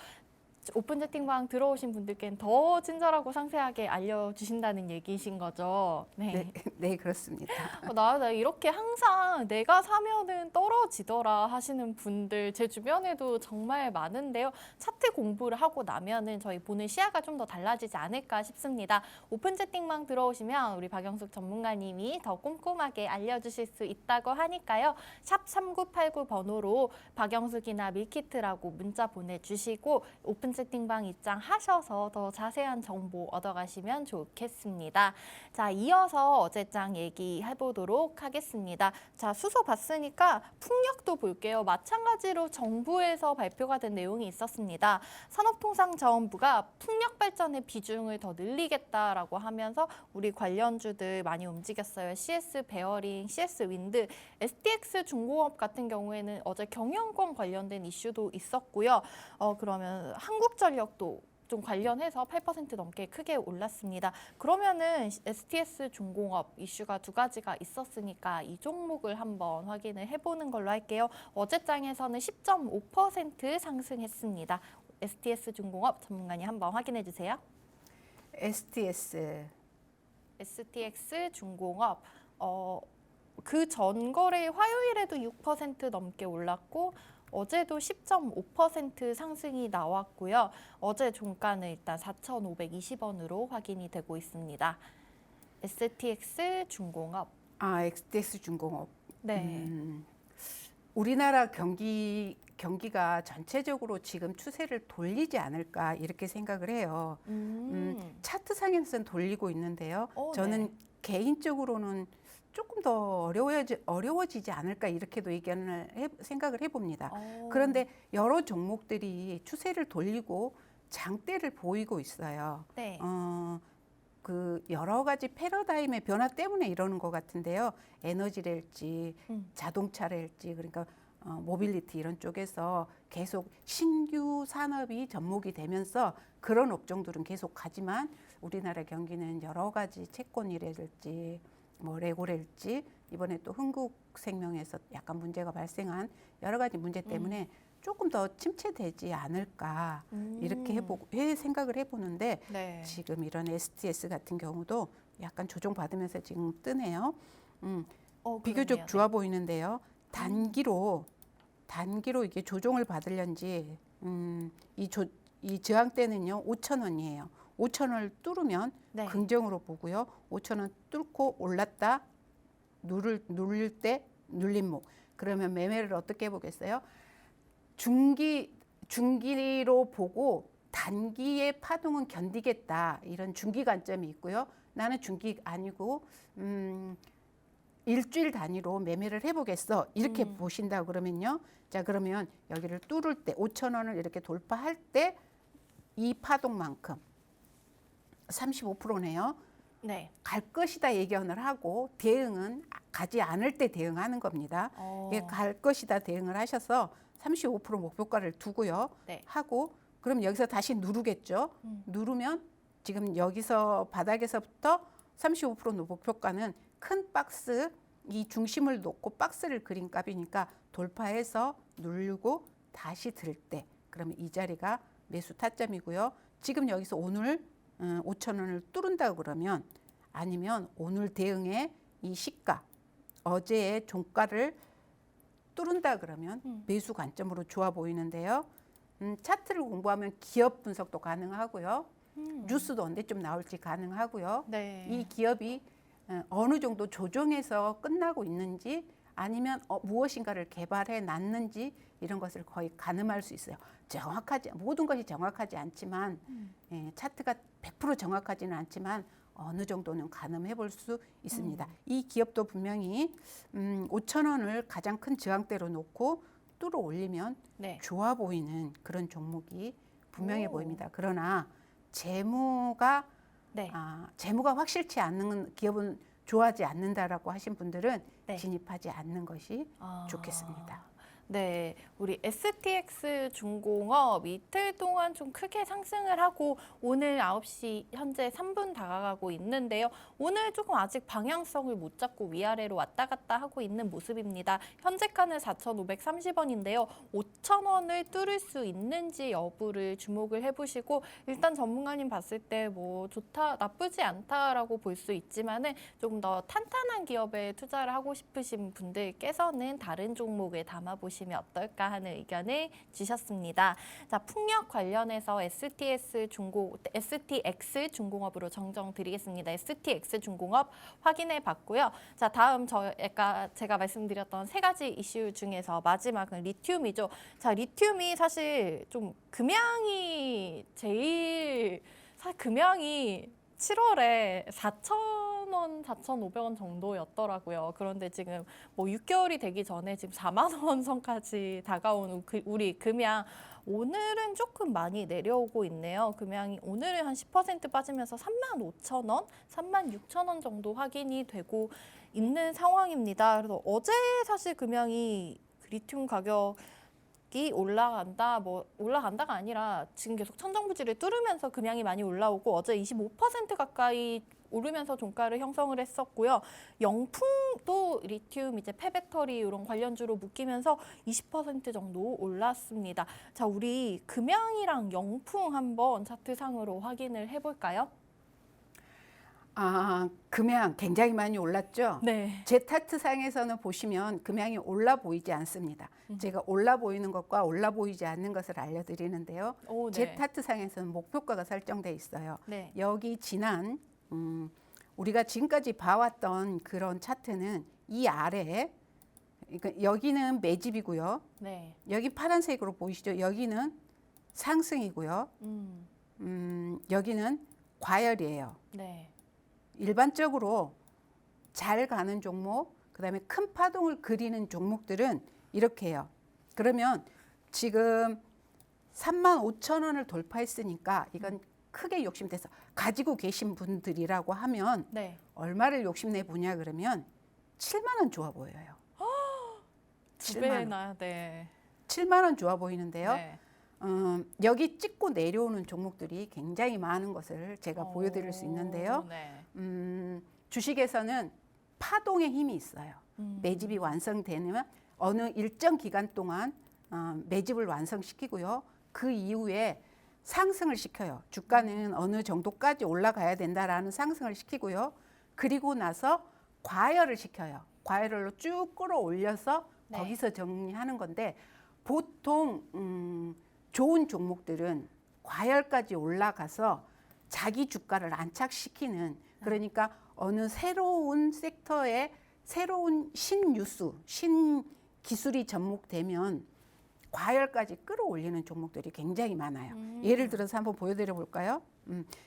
오픈 채팅방 들어오신 분들께는 더 친절하고 상세하게 알려주신다는 얘기이신 거죠? 네, 네 그렇습니다. 나 이렇게 항상 내가 사면은 떨어지더라 하시는 분들 제 주변에도 정말 많은데요. 차트 공부를 하고 나면은 저희 보는 시야가 좀 더 달라지지 않을까 싶습니다. 오픈 채팅방 들어오시면 우리 박영숙 전문가님이 더 꼼꼼하게 알려주실 수 있다고 하니까요. 샵 3989 번호로 박영숙이나 밀키트라고 문자 보내주시고 오픈 채팅방 입장하셔서 더 자세한 정보 얻어가시면 좋겠습니다. 자, 이어서 어제장 얘기해보도록 하겠습니다. 자, 수소 봤으니까 풍력도 볼게요. 마찬가지로 정부에서 발표가 된 내용이 있었습니다. 산업통상자원부가 풍력 발전의 비중을 더 늘리겠다라고 하면서 우리 관련주들 많이 움직였어요. CS 베어링, CS 윈드, STX 중공업 같은 경우에는 어제 경영권 관련된 이슈도 있었고요. 그러면 한국전력도 좀 관련해서 8% 넘게 크게 올랐습니다. 그러면은 STS 중공업 이슈가 두 가지가 있었으니까 이 종목을 한번 확인을 해보는 걸로 할게요. 어제장에서는 10.5% 상승했습니다. STS 중공업 전문가님 한번 확인해 주세요. STX 중공업 그 전 거래 화요일에도 6% 넘게 올랐고 어제도 10.5% 상승이 나왔고요. 어제 종가는 일단 4,520원으로 확인이 되고 있습니다. STX 중공업. STX 중공업. 네. 우리나라 경기가 전체적으로 지금 추세를 돌리지 않을까 이렇게 생각을 해요. 차트상에서는 돌리고 있는데요. 저는 네. 개인적으로는 조금 더 어려워지지 않을까 이렇게도 생각을 해봅니다. 어. 그런데 여러 종목들이 추세를 돌리고 장대를 보이고 있어요. 네. 그 여러 가지 패러다임의 변화 때문에 이러는 것 같은데요. 에너지랄지 자동차랄지 그러니까 모빌리티 이런 쪽에서 계속 신규 산업이 접목이 되면서 그런 업종들은 계속 가지만 우리나라 경기는 여러 가지 채권이랄지 뭐 레고랄지 이번에 또 흥국생명에서 약간 문제가 발생한 여러 가지 문제 때문에 조금 더 침체되지 않을까 이렇게 생각을 해보는데 네. 지금 이런 STS 같은 경우도 약간 조정받으면서 지금 뜨네요. 비교적 그러네요. 좋아 보이는데요. 단기로 이게 조정을 받으려는지 이 저항대는요 5,000원이에요. 5,000원을 뚫으면 네. 긍정으로 보고요. 5,000원 뚫고 올랐다 누를 때 눌림목. 그러면 매매를 어떻게 해보겠어요? 중기로 보고 단기의 파동은 견디겠다 이런 중기 관점이 있고요. 나는 중기 아니고 일주일 단위로 매매를 해보겠어 이렇게 보신다 그러면요. 자 그러면 여기를 뚫을 때 5,000원을 이렇게 돌파할 때 이 파동만큼 35%네요. 네. 갈 것이다 예견을 하고 대응은 가지 않을 때 대응하는 겁니다. 이게 갈 것이다 대응을 하셔서 35% 목표가를 두고요. 네. 하고 그럼 여기서 다시 누르겠죠. 누르면 지금 여기서 바닥에서부터 35% 목표가는 큰 박스 이 중심을 놓고 박스를 그린 값이니까 돌파해서 누르고 다시 들 때 그러면 이 자리가 매수 타점이고요. 지금 여기서 오늘 5,000원을 뚫은다 그러면 아니면 오늘 대응의 이 시가 어제의 종가를 뚫은다 그러면 매수 관점으로 좋아 보이는데요. 차트를 공부하면 기업 분석도 가능하고요. 뉴스도 언제쯤 나올지 가능하고요. 네. 이 기업이 어느 정도 조정해서 끝나고 있는지 아니면 무엇인가를 개발해 놨는지 이런 것을 거의 가늠할 수 있어요. 모든 것이 정확하지 않지만 차트가 100% 정확하지는 않지만 어느 정도는 가늠해 볼 수 있습니다. 이 기업도 분명히 5,000원을 가장 큰 저항대로 놓고 뚫어 올리면 네. 좋아 보이는 그런 종목이 분명해 보입니다. 그러나 재무가 네. 재무가 확실치 않는 기업은 좋아하지 않는다라고 하신 분들은 네. 진입하지 않는 것이 좋겠습니다. 네, 우리 STX 중공업 이틀 동안 좀 크게 상승을 하고 오늘 9시 현재 3분 다가가고 있는데요. 오늘 조금 아직 방향성을 못 잡고 위아래로 왔다 갔다 하고 있는 모습입니다. 현재가는 4,530원인데요. 5,000원을 뚫을 수 있는지 여부를 주목을 해보시고 일단 전문가님 봤을 때 뭐 좋다, 나쁘지 않다라고 볼 수 있지만은 조금 더 탄탄한 기업에 투자를 하고 싶으신 분들께서는 다른 종목을 담아보시면 어떨까 하는 의견을 주셨습니다. 자, 풍력 관련해서 STX 중공업으로 정정드리겠습니다. STX 중공업 확인해 봤고요. 자, 다음 제가 말씀드렸던 세 가지 이슈 중에서 마지막은 리튬이죠. 자, 리튬이 사실 좀 금양이 금양이 7월에 4,000원, 4,500원 정도였더라고요. 그런데 지금 뭐 6개월이 되기 전에 지금 4만 원 선까지 다가온 우리 금양 오늘은 조금 많이 내려오고 있네요. 금양이 오늘은 한 10% 빠지면서 35,000원, 36,000원 정도 확인이 되고 있는 상황입니다. 그래서 어제 사실 금양이 리튬 가격이 올라간다가 아니라 지금 계속 천정부지를 뚫으면서 금양이 많이 올라오고 어제 25% 가까이 오르면서 종가를 형성을 했었고요. 영풍도 리튬 이제 폐배터리 이런 관련주로 묶이면서 20% 정도 올랐습니다. 자, 우리 금양이랑 영풍 한번 차트상으로 확인을 해볼까요? 금양 굉장히 많이 올랐죠? 네. 제 차트상에서는 보시면 금양이 올라 보이지 않습니다. 제가 올라 보이는 것과 올라 보이지 않는 것을 알려드리는데요. 오, 네. 제 차트상에서는 목표가가 설정돼 있어요. 네. 여기 지난 우리가 지금까지 봐왔던 그런 차트는 이 아래에 그러니까 여기는 매집이고요. 네. 여기 파란색으로 보이시죠? 여기는 상승이고요. 여기는 과열이에요. 네. 일반적으로 잘 가는 종목, 그다음에 큰 파동을 그리는 종목들은 이렇게 해요. 그러면 지금 35,000원을 돌파했으니까 이건 크게 욕심돼서 가지고 계신 분들이라고 하면 네. 얼마를 욕심내 보냐 그러면 7만 원 좋아 보여요. 2 7만 원. 배나. 네. 7만 원 좋아 보이는데요. 네. 여기 찍고 내려오는 종목들이 굉장히 많은 것을 제가 보여드릴 수 있는데요. 네. 주식에서는 파동의 힘이 있어요. 매집이 완성되면 어느 일정 기간 동안 매집을 완성시키고요. 그 이후에 상승을 시켜요. 주가는 어느 정도까지 올라가야 된다라는 상승을 시키고요. 그리고 나서 과열을 시켜요. 과열로 쭉 끌어올려서 네. 거기서 정리하는 건데 보통 좋은 종목들은 과열까지 올라가서 자기 주가를 안착시키는, 그러니까 어느 새로운 섹터에 새로운 신뉴스, 신기술이 접목되면 과열까지 끌어올리는 종목들이 굉장히 많아요. 예를 들어서 한번 보여드려 볼까요?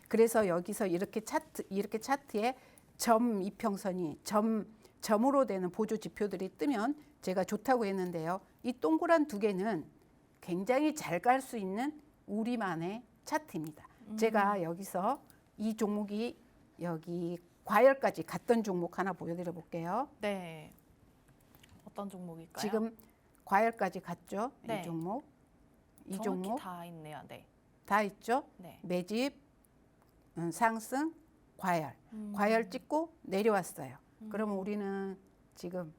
그래서 여기서 이렇게 차트에 점 이평선이 점으로 되는 보조 지표들이 뜨면 제가 좋다고 했는데요. 이 동그란 두 개는 굉장히 잘 갈 수 있는 우리만의 차트입니다. 제가 여기서 이 종목이 여기 과열까지 갔던 종목 하나 보여드려 볼게요. 네. 어떤 종목일까요? 지금 과열까지 갔죠? 네. 이 종목. 이 정확히 종목 다 있네요. 네. 다 있죠? 네. 매집, 상승, 과열. 과열 찍고 내려왔어요. 그러면 우리는 지금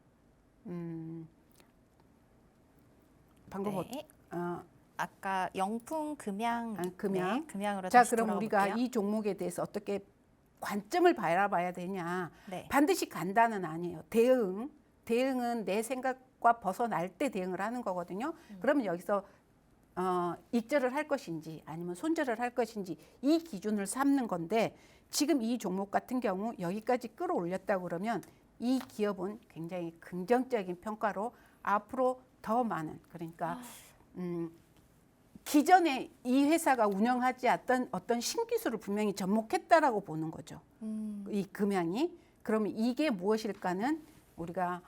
방금 네. 아까 영풍 금양. 금양. 네, 금양으로 자, 다시 그럼 우리가 돌아올게요. 이 종목에 대해서 어떻게 관점을 바라봐야 되냐? 네. 반드시 간다는 아니에요. 대응은 내 생각과 벗어날 때 대응을 하는 거거든요. 그러면 여기서 익절을 할 것인지 아니면 손절을 할 것인지 이 기준을 삼는 건데, 지금 이 종목 같은 경우 여기까지 끌어올렸다 그러면 이 기업은 굉장히 긍정적인 평가로 앞으로 더 많은, 그러니까 기존에 이 회사가 운영하지 않던 어떤 신기술을 분명히 접목했다라고 보는 거죠. 이 금양이. 그러면 이게 무엇일까는 우리가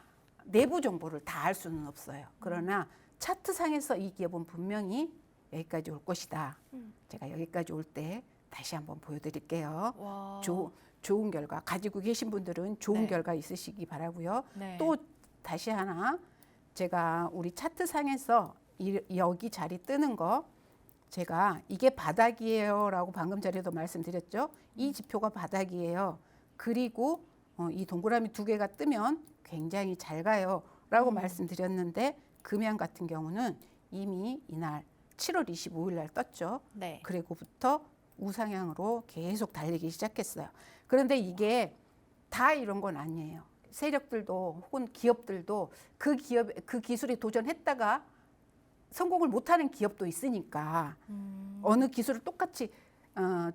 내부 정보를 다 알 수는 없어요. 그러나 차트상에서 이 기업은 분명히 여기까지 올 것이다. 제가 여기까지 올 때 다시 한번 보여드릴게요. 와. 좋은 결과 가지고 계신 분들은 좋은 네. 결과 있으시기 바라고요. 네. 또 다시 하나 제가 우리 차트상에서 여기 자리 뜨는 거, 제가 이게 바닥이에요라고 방금 전에도 말씀드렸죠. 이 지표가 바닥이에요. 그리고 이 동그라미 두 개가 뜨면 굉장히 잘 가요라고 말씀드렸는데, 금양 같은 경우는 이미 이날 7월 25일 날 떴죠. 네. 그리고부터 우상향으로 계속 달리기 시작했어요. 그런데 이게 다 이런 건 아니에요. 세력들도 혹은 기업들도 그 기술에 도전했다가 성공을 못하는 기업도 있으니까, 어느 기술을 똑같이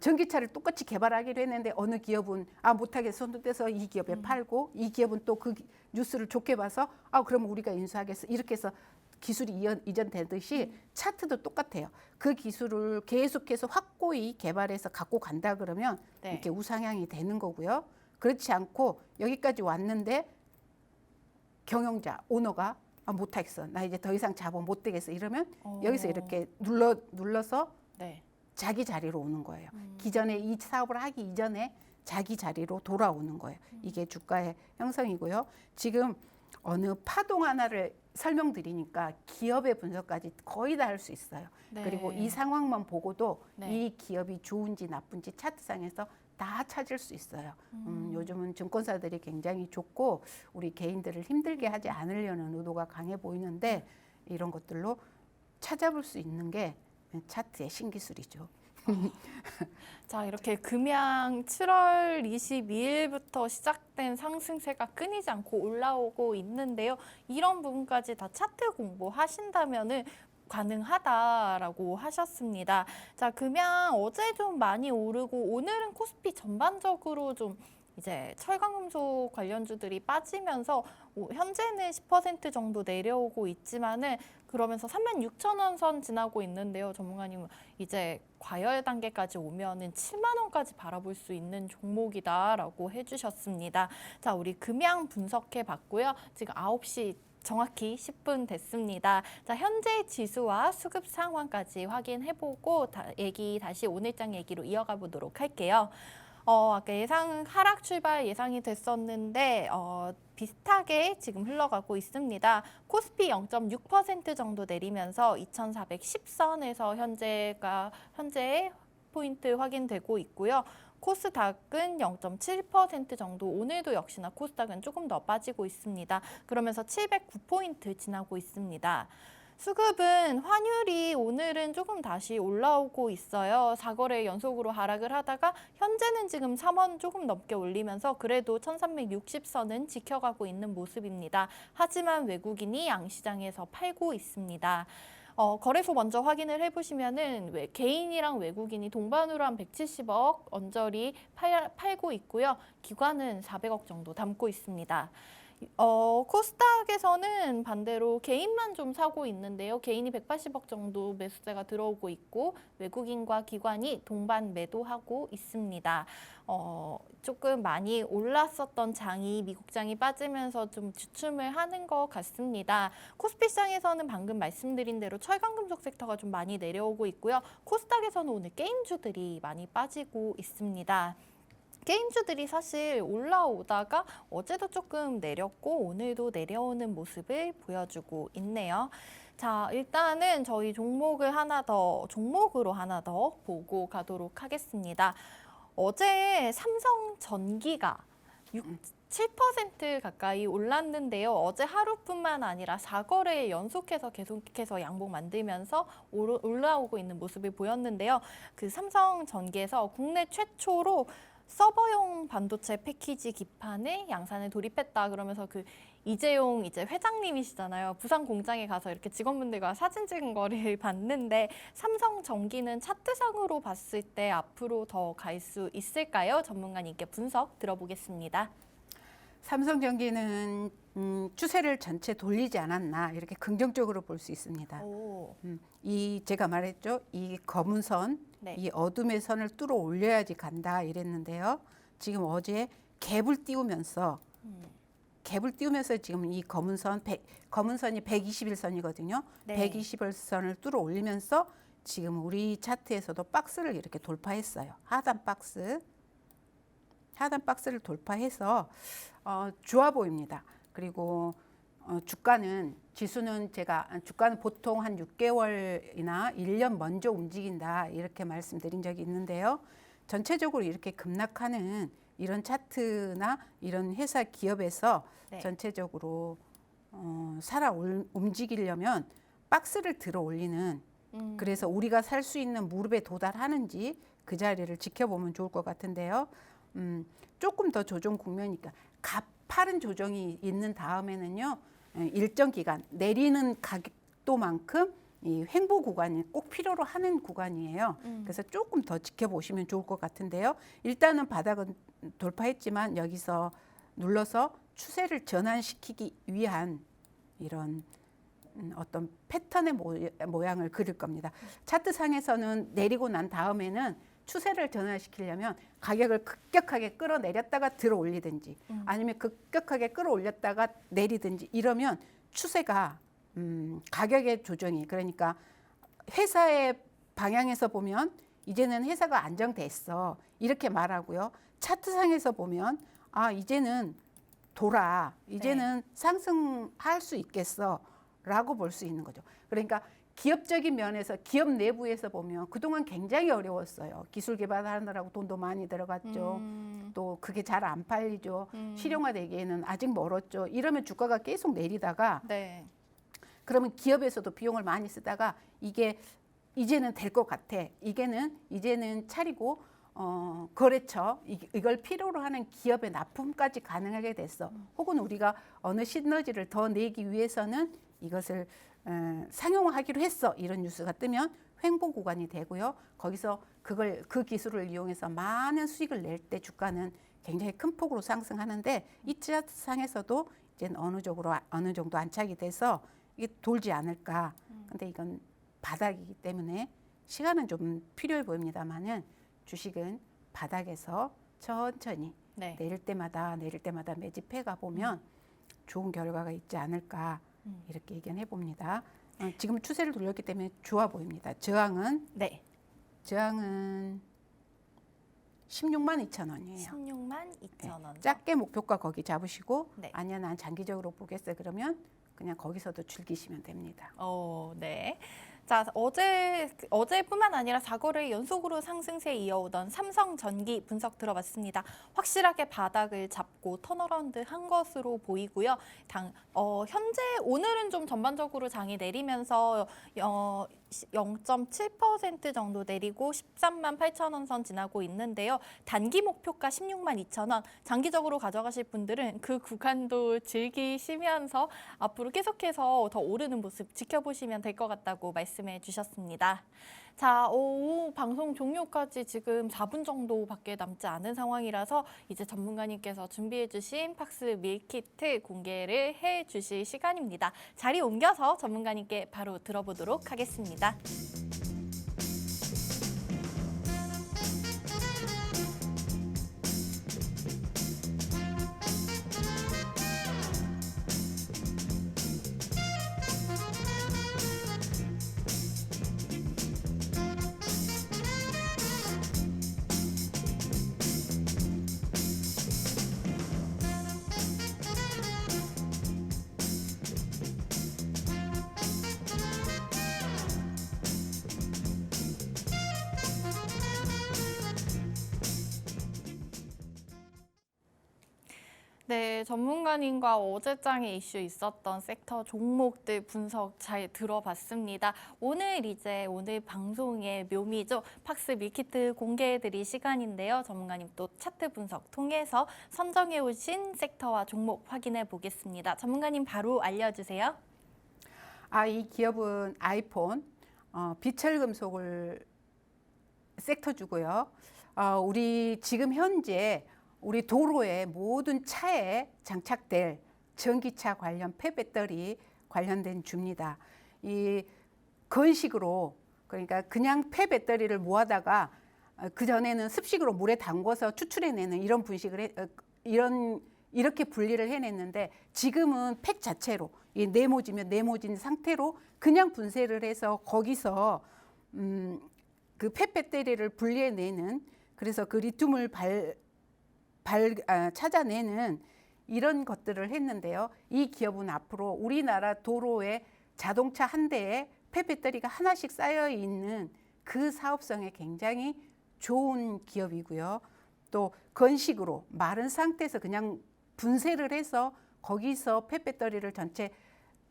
전기차를 똑같이 개발하기로 했는데 어느 기업은 못하겠어 손도 떼서 이 기업에 팔고, 이 기업은 또 그 뉴스를 좋게 봐서 그럼 우리가 인수하겠어 이렇게 해서 기술이 이전되듯이 차트도 똑같아요. 그 기술을 계속해서 확고히 개발해서 갖고 간다 그러면 네. 이렇게 우상향이 되는 거고요. 그렇지 않고 여기까지 왔는데 경영자, 오너가 못하겠어, 나 이제 더 이상 자본 못 되겠어 이러면 여기서 이렇게 눌러서 네. 자기 자리로 오는 거예요. 기존에 이 사업을 하기 이전에 자기 자리로 돌아오는 거예요. 이게 주가의 형성이고요. 지금 어느 파동 하나를 설명드리니까 기업의 분석까지 거의 다 할 수 있어요. 네. 그리고 이 상황만 보고도 네. 이 기업이 좋은지 나쁜지 차트상에서 다 찾을 수 있어요. 요즘은 증권사들이 굉장히 좋고 우리 개인들을 힘들게 하지 않으려는 의도가 강해 보이는데, 이런 것들로 찾아볼 수 있는 게 차트의 신기술이죠. 자, 이렇게 금양 7월 22일부터 시작된 상승세가 끊이지 않고 올라오고 있는데요. 이런 부분까지 다 차트 공부하신다면은 가능하다라고 하셨습니다. 자, 금양 어제 좀 많이 오르고 오늘은 코스피 전반적으로 좀 이제 철강금속 관련주들이 빠지면서 현재는 10% 정도 내려오고 있지만은 그러면서 36,000원 선 지나고 있는데요. 전문가님은 이제 과열 단계까지 오면은 7만 원까지 바라볼 수 있는 종목이다라고 해주셨습니다. 자, 우리 금양 분석해 봤고요. 지금 9시 정확히 10분 됐습니다. 자, 현재 지수와 수급 상황까지 확인해보고 다시 오늘장 얘기로 이어가 보도록 할게요. 아까 하락 출발 예상이 됐었는데 비슷하게 지금 흘러가고 있습니다. 코스피 0.6% 정도 내리면서 2,410선에서 현재 포인트 확인되고 있고요. 코스닥은 0.7% 정도, 오늘도 역시나 코스닥은 조금 더 빠지고 있습니다. 그러면서 709포인트 지나고 있습니다. 수급은 환율이 오늘은 조금 다시 올라오고 있어요. 4거래 연속으로 하락을 하다가 현재는 지금 3원 조금 넘게 올리면서 그래도 1360선은 지켜가고 있는 모습입니다. 하지만 외국인이 양시장에서 팔고 있습니다. 거래소 먼저 확인을 해보시면은 개인이랑 외국인이 동반으로 한 170억 언저리 팔고 있고요. 기관은 400억 정도 담고 있습니다. 코스닥에서는 반대로 개인만 좀 사고 있는데요. 개인이 180억 정도 매수세가 들어오고 있고 외국인과 기관이 동반 매도하고 있습니다. 조금 많이 올랐었던 장이 미국장이 빠지면서 좀 주춤을 하는 것 같습니다. 코스피 시장에서는 방금 말씀드린 대로 철강금속 섹터가 좀 많이 내려오고 있고요. 코스닥에서는 오늘 게임주들이 많이 빠지고 있습니다. 게임주들이 사실 올라오다가 어제도 조금 내렸고 오늘도 내려오는 모습을 보여주고 있네요. 자, 일단은 저희 종목으로 하나 더 보고 가도록 하겠습니다. 어제 삼성전기가 7% 가까이 올랐는데요. 어제 하루뿐만 아니라 4거래 연속해서 계속해서 양봉 만들면서 올라오고 있는 모습을 보였는데요. 그 삼성전기에서 국내 최초로 서버용 반도체 패키지 기판에 양산을 돌입했다. 그러면서 그 이재용 회장님이시잖아요. 부산 공장에 가서 이렇게 직원분들과 사진 찍은 거를 봤는데 삼성전기는 차트상으로 봤을 때 앞으로 더 갈 수 있을까요? 전문가님께 분석 들어보겠습니다. 삼성전기는 추세를 전체 돌리지 않았나 이렇게 긍정적으로 볼 수 있습니다. 이 제가 말했죠. 이 검은 선, 네. 이 어둠의 선을 뚫어 올려야지 간다 이랬는데요. 지금 어제 갭을 띄우면서 지금 이 검은 선이 121선이거든요. 네. 121선을 뚫어 올리면서 지금 우리 차트에서도 박스를 이렇게 돌파했어요. 하단 박스를 돌파해서 좋아 보입니다. 그리고 지수는 주가는 보통 한 6개월이나 1년 먼저 움직인다 이렇게 말씀드린 적이 있는데요. 전체적으로 이렇게 급락하는 이런 차트나 이런 회사 기업에서 네. 전체적으로 움직이려면 박스를 들어 올리는 그래서 우리가 살 수 있는 무릎에 도달하는지 그 자리를 지켜보면 좋을 것 같은데요. 조금 더 조정 국면이니까 가파른 조정이 있는 다음에는요. 일정 기간 내리는 각도만큼 이 횡보 구간이 꼭 필요로 하는 구간이에요. 그래서 조금 더 지켜보시면 좋을 것 같은데요. 일단은 바닥은 돌파했지만 여기서 눌러서 추세를 전환시키기 위한 이런 어떤 패턴의 모양을 그릴 겁니다. 차트상에서는 내리고 난 다음에는 추세를 전환시키려면 가격을 급격하게 끌어내렸다가 들어 올리든지 아니면 급격하게 끌어올렸다가 내리든지 이러면 추세가 가격의 조정이 그러니까 회사의 방향에서 보면 이제는 회사가 안정됐어 이렇게 말하고요. 차트상에서 보면 이제는 이제는 상승할 수 있겠어 라고 볼 수 있는 거죠. 그러니까 기업적인 면에서 기업 내부에서 보면 그동안 굉장히 어려웠어요. 기술 개발하느라고 돈도 많이 들어갔죠. 또 그게 잘 안 팔리죠. 실용화되기에는 아직 멀었죠. 이러면 주가가 계속 내리다가 네. 그러면 기업에서도 비용을 많이 쓰다가 이게 이제는 될 것 같아. 이제는 차리고 거래처 이걸 필요로 하는 기업의 납품까지 가능하게 됐어. 혹은 우리가 어느 시너지를 더 내기 위해서는 이것을 상용화하기로 했어. 이런 뉴스가 뜨면 횡보 구간이 되고요. 거기서 그 기술을 이용해서 많은 수익을 낼 때 주가는 굉장히 큰 폭으로 상승하는데 이 차트상에서도 이제 어느 정도 안착이 돼서 이게 돌지 않을까. 근데 이건 바닥이기 때문에 시간은 좀 필요해 보입니다만은 주식은 바닥에서 천천히 네. 내릴 때마다 매집해 가 보면 좋은 결과가 있지 않을까 이렇게 얘기해 봅니다. 지금 추세를 돌렸기 때문에 좋아 보입니다. 저항은 네. 16만 2천 원이에요. 16만 2천 원. 작게 목표가 거기 잡으시고 네. 아니야 난 장기적으로 보겠어 그러면 그냥 거기서도 즐기시면 됩니다. 네. 자, 어제뿐만 아니라 4거래일 연속으로 상승세 이어오던 삼성전기 분석 들어봤습니다. 확실하게 바닥을 잡고 턴어라운드 한 것으로 보이고요. 현재 오늘은 좀 전반적으로 장이 내리면서 0.7% 정도 내리고 13만 8천 원 선 지나고 있는데요. 단기 목표가 16만 2천 원. 장기적으로 가져가실 분들은 그 구간도 즐기시면서 앞으로 계속해서 더 오르는 모습 지켜보시면 될 것 같다고 말씀해 주셨습니다. 자, 방송 종료까지 지금 4분 정도밖에 남지 않은 상황이라서 이제 전문가님께서 준비해 주신 팍스 밀키트 공개를 해 주실 시간입니다. 자리 옮겨서 전문가님께 바로 들어보도록 하겠습니다. 네, 전문가님과 어제장에 이슈 있었던 섹터 종목들 분석 잘 들어봤습니다. 오늘 방송의 묘미죠. 팍스 밀키트 공개해드릴 시간인데요. 전문가님 또 차트 분석 통해서 선정해 오신 섹터와 종목 확인해 보겠습니다. 전문가님 바로 알려주세요. 이 기업은 아이폰, 비철금속을 섹터 주고요. 우리 지금 현재 우리 도로의 모든 차에 장착될 전기차 관련 폐배터리 관련된 주입니다. 이 건식으로 그러니까 그냥 폐배터리를 모아다가 그전에는 습식으로 물에 담궈서 추출해내는 이런 분식을 이렇게 분리를 해냈는데 지금은 팩 자체로 이 네모진 상태로 그냥 분쇄를 해서 거기서 그 폐배터리를 분리해내는 그래서 그 리튬을 찾아내는 이런 것들을 했는데요. 이 기업은 앞으로 우리나라 도로에 자동차 한 대에 폐배터리가 하나씩 쌓여 있는 그 사업성에 굉장히 좋은 기업이고요. 또 건식으로 마른 상태에서 그냥 분쇄를 해서 거기서 폐배터리를 전체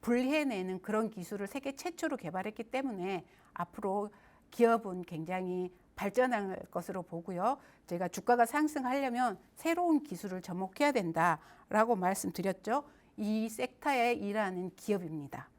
분리해내는 그런 기술을 세계 최초로 개발했기 때문에 앞으로 기업은 굉장히 발전할 것으로 보고요. 제가 주가가 상승하려면 새로운 기술을 접목해야 된다라고 말씀드렸죠. 이 섹터에 일하는 기업입니다.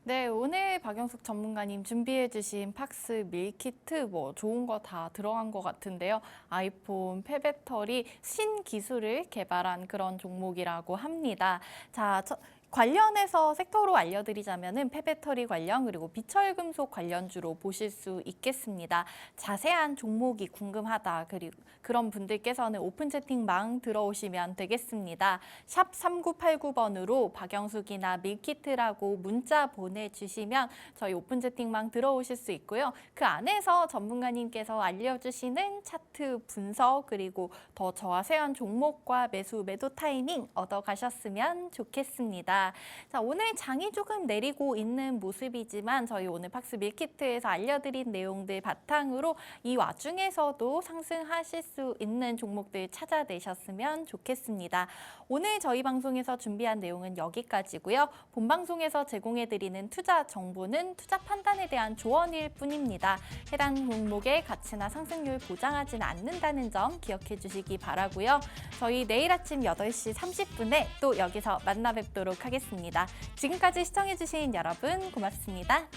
네, 오늘 박영숙 전문가님 준비해 주신 팍스 밀키트 좋은 거 다 들어간 것 같은데요. 아이폰 폐배터리 신기술을 개발한 그런 종목이라고 합니다. 자, 관련해서 섹터로 알려드리자면은 폐배터리 관련 그리고 비철금속 관련주로 보실 수 있겠습니다. 자세한 종목이 궁금하다 그리고 그런 분들께서는 오픈 채팅방 들어오시면 되겠습니다. 샵 3989번으로 박영숙이나 밀키트라고 문자 보내주시면 저희 오픈 채팅방 들어오실 수 있고요. 그 안에서 전문가님께서 알려주시는 차트 분석 그리고 더 저하세한 종목과 매도 타이밍 얻어가셨으면 좋겠습니다. 자, 오늘 장이 조금 내리고 있는 모습이지만 저희 오늘 팍스 밀키트에서 알려드린 내용들 바탕으로 이 와중에서도 상승하실 수 있는 종목들 찾아내셨으면 좋겠습니다. 오늘 저희 방송에서 준비한 내용은 여기까지고요. 본 방송에서 제공해드리는 투자 정보는 투자 판단에 대한 조언일 뿐입니다. 해당 종목의 가치나 상승률 보장하지는 않는다는 점 기억해 주시기 바라고요. 저희 내일 아침 8시 30분에 또 여기서 만나 뵙도록 하겠습니다. 지금까지 시청해주신 여러분 고맙습니다.